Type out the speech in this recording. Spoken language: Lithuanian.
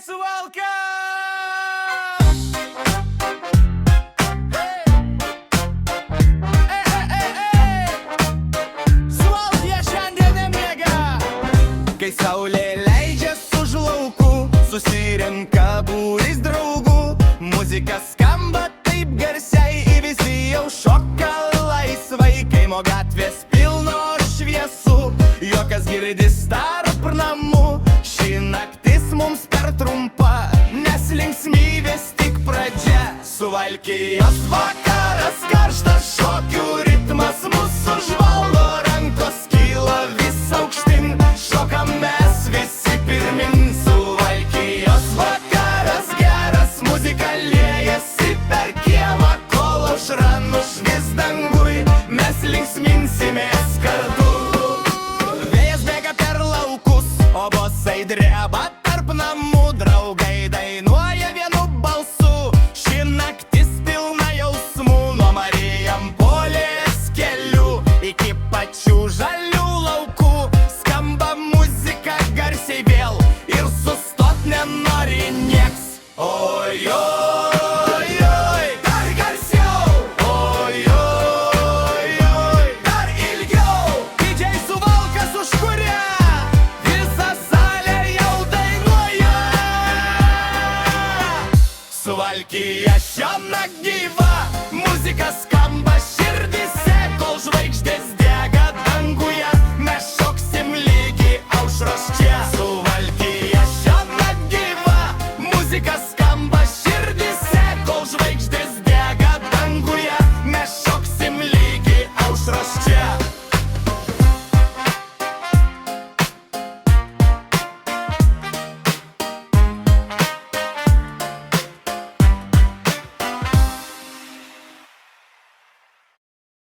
Suwalka! Suvalkija šiandien nemiega. Kai saulė leidžias už laukų, susirenka būrys draugų. Muzika skamba taip garsiai, ir visi jau šoka laisvai. Kaimo gatvės pilno šviesų, juokas girdis tarp namų. Ši naktis mums per trumpa, nes linksmybės tik pradžia. Suvalkijos vakaras, karštas šokių ritmas mūsų žvalgo, rankos kyla vis aukštin, šokam mes visi pirmin. Suvalkijos vakaras geras, muzika liejasi per kiemą, kol aušra nušvis dangui, mes linksminsimės kartu. Vėjas bėga per laukus, o bosai dreba tarp namų, draugai dainuoja vienu balsu. Ši naktis pilna jausmų, nuo Marijampolės kelių iki pačių žalių laukų. Skamba muzika garsiai vėl ir sustot nenori nieks. Oi, oi, oi, dar garsiau. Oi, oi, oi, dar ilgiau. DJ Suvalkas užkuria, visa salė jau dainuoja. Suvalkija šiąnakt gyva, muzika skamba.